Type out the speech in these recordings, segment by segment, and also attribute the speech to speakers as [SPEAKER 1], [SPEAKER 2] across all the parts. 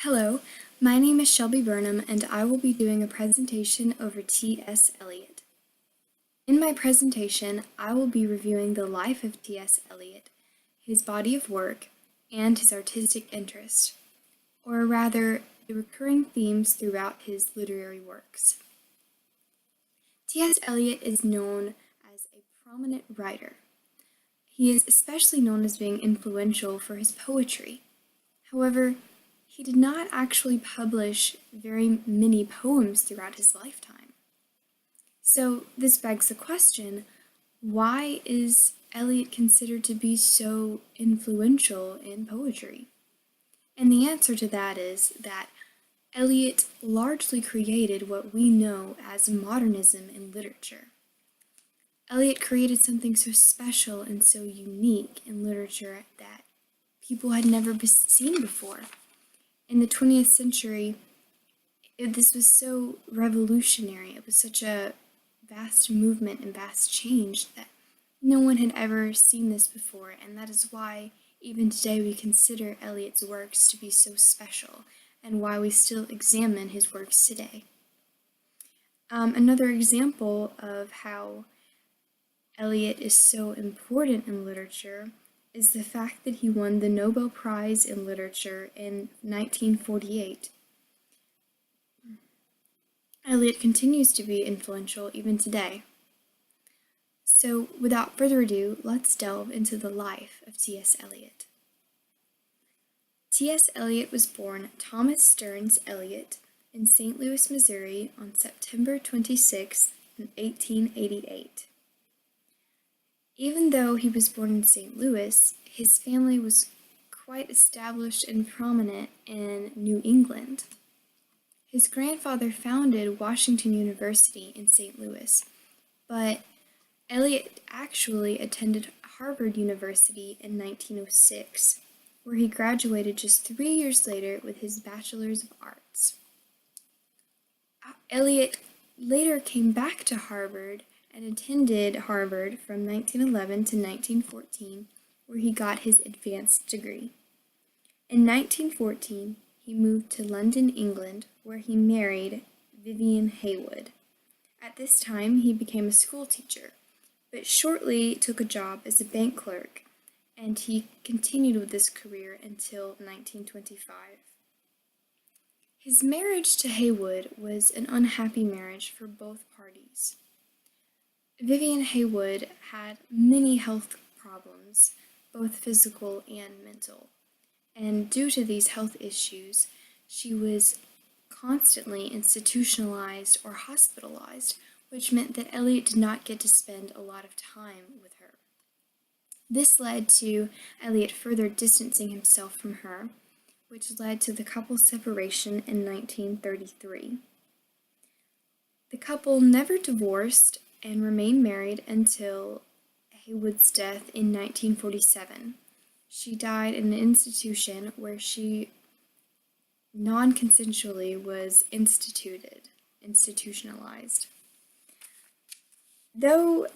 [SPEAKER 1] Hello, my name is Shelby Burnham and I will be doing a presentation over T.S. Eliot. In my presentation, I will be reviewing the life of T.S. Eliot, his body of work, and his artistic interest, or rather, the recurring themes throughout his literary works. T.S. Eliot is known as a prominent writer. He is especially known as being influential for his poetry. However, he did not actually publish very many poems throughout his lifetime. So this begs the question, why is Eliot considered to be so influential in poetry? And the answer to that is that Eliot largely created what we know as modernism in literature. Eliot created something so special and so unique in literature that people had never seen before. In the 20th century, this was so revolutionary. It was such a vast movement and vast change that no one had ever seen this before, and that is why even today we consider Eliot's works to be so special, and why we still examine his works today. Another example of how Eliot is so important in literature is the fact that he won the Nobel Prize in Literature in 1948. Eliot continues to be influential even today. So, without further ado, let's delve into the life of T.S. Eliot. T.S. Eliot was born Thomas Stearns Eliot in St. Louis, Missouri on September 26, 1888. Even though he was born in St. Louis, his family was quite established and prominent in New England. His grandfather founded Washington University in St. Louis, but Eliot actually attended Harvard University in 1906, where he graduated just 3 years later with his Bachelor's of Arts. Eliot later came back to Harvard and attended Harvard from 1911 to 1914, where he got his advanced degree. In 1914, he moved to London, England, where he married Vivian Haywood. At this time, he became a school teacher, but shortly took a job as a bank clerk, and he continued with this career until 1925. His marriage to Haywood was an unhappy marriage for both parties. Vivian Haywood had many health problems, both physical and mental, and due to these health issues, she was constantly institutionalized or hospitalized, which meant that Eliot did not get to spend a lot of time with her. This led to Eliot further distancing himself from her, which led to the couple's separation in 1933. The couple never divorced and remained married until Haywood's death in 1947. She died in an institution where she non-consensually was institutionalized. Though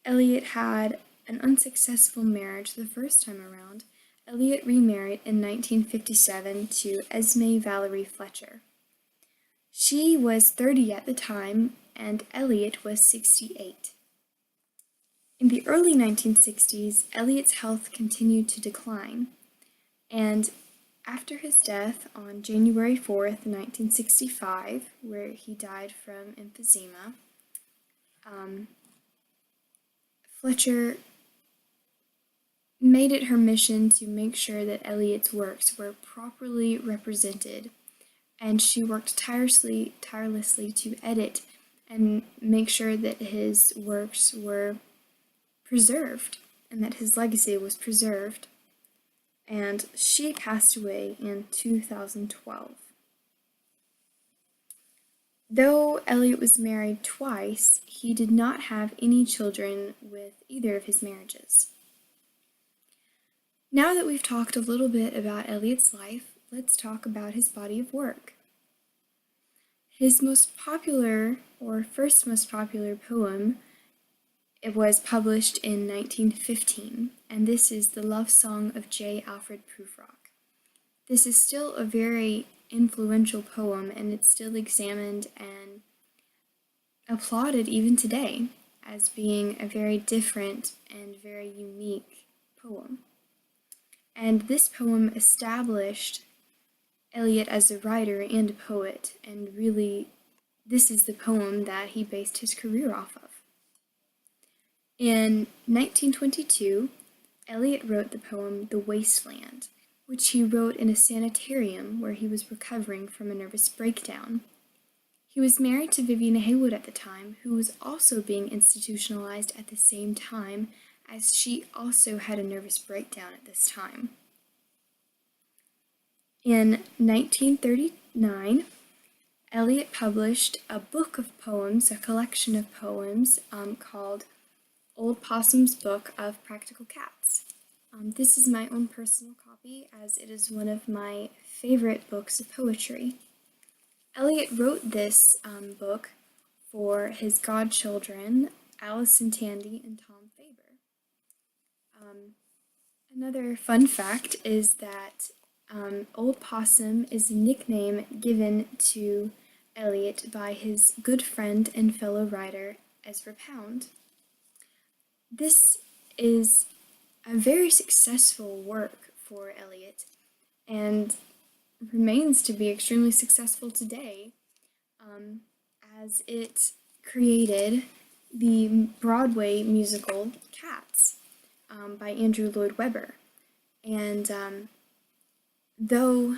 [SPEAKER 1] Eliot had an unsuccessful marriage the first time around, Eliot remarried in 1957 to Esme Valerie Fletcher. She was 30 at the time, and Eliot was 68. In the early 1960s, Eliot's health continued to decline, and after his death on January 4th, 1965, where he died from emphysema, Fletcher made it her mission to make sure that Eliot's works were properly represented, and she worked tirelessly to edit and make sure that his works were preserved and that his legacy was preserved. And she passed away in 2012. Though Eliot was married twice, he did not have any children with either of his marriages. Now that we've talked a little bit about Eliot's life, let's talk about his body of work. His most popular, or first most popular poem, it was published in 1915, and this is The Love Song of J. Alfred Prufrock. This is still a very influential poem, and it's still examined and applauded even today as being a very different and very unique poem. And this poem established Eliot as a writer and a poet, and really, this is the poem that he based his career off of. In 1922, Eliot wrote the poem The Wasteland, which he wrote in a sanitarium where he was recovering from a nervous breakdown. He was married to Vivian Haywood at the time, who was also being institutionalized at the same time, as she also had a nervous breakdown at this time. In 1939, Eliot published a book of poems, a collection of poems called Old Possum's Book of Practical Cats. This is my own personal copy, as it is one of my favorite books of poetry. Eliot wrote this book for his godchildren, Allison Tandy and Tom Faber. Another fun fact is that Old Possum is a nickname given to Eliot by his good friend and fellow writer, Ezra Pound. This is a very successful work for Eliot and remains to be extremely successful today, as it created the Broadway musical Cats by Andrew Lloyd Webber. And though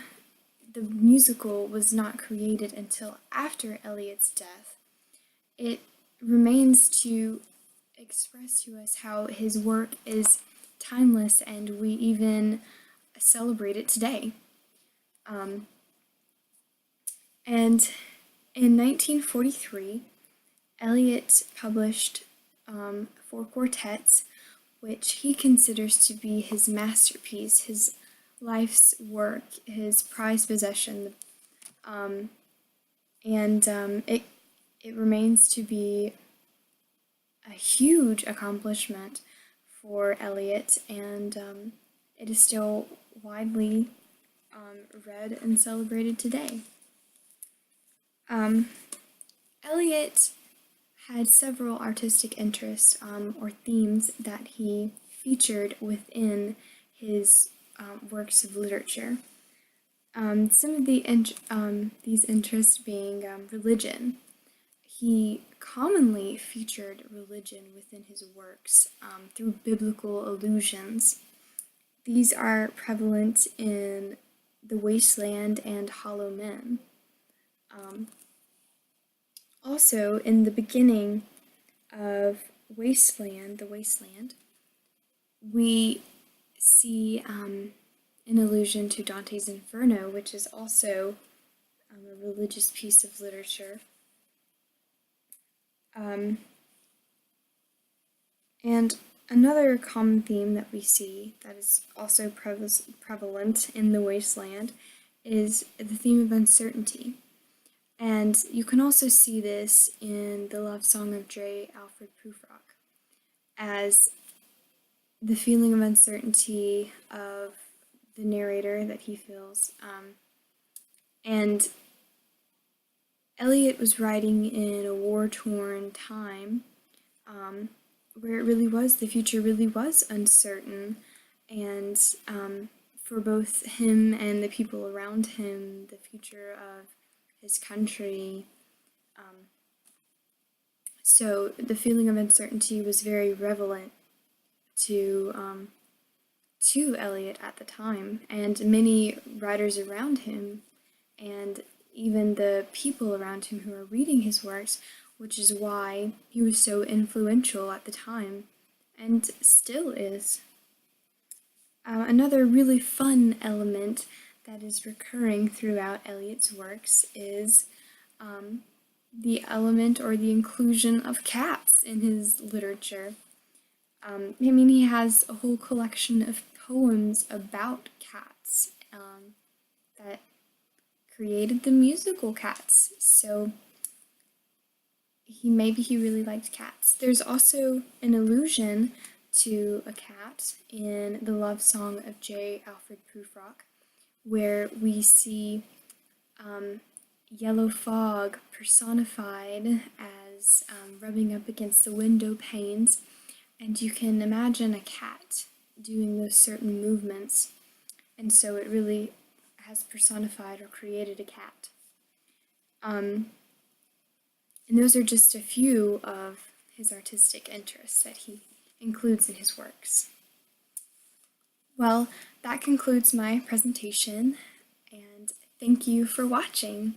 [SPEAKER 1] the musical was not created until after Eliot's death, it remains to express to us how his work is timeless, and we even celebrate it today. And in 1943, Eliot published 4 quartets, which he considers to be his masterpiece, his life's work, his prized possession, it remains to be a huge accomplishment for Eliot, and it is still widely read and celebrated today. Eliot had several artistic interests or themes that he featured within his works of literature. Some of these interests being religion. He commonly featured religion within his works through biblical allusions. These are prevalent in The Wasteland and Hollow Men. Also, in the beginning of The Wasteland, we see an allusion to Dante's Inferno, which is also a religious piece of literature. And another common theme that we see that is also prevalent in The Wasteland is the theme of uncertainty. And you can also see this in the love song of J. Alfred Prufrock, as the feeling of uncertainty of the narrator that he feels. And Eliot was writing in a war-torn time where it really was, the future really was uncertain, and for both him and the people around him, the future of his country. So the feeling of uncertainty was very relevant to Eliot at the time, and many writers around him, and even the people around him who are reading his works, which is why he was so influential at the time, and still is. Another really fun element that is recurring throughout Eliot's works is the element or the inclusion of cats in his literature. He has a whole collection of poems about cats that created the musical Cats, so maybe he really liked cats. There's also an allusion to a cat in the love song of J. Alfred Prufrock, where we see yellow fog personified as rubbing up against the window panes, and you can imagine a cat doing those certain movements, and so it really has personified or created a cat. And those are just a few of his artistic interests that he includes in his works. Well, that concludes my presentation, and thank you for watching.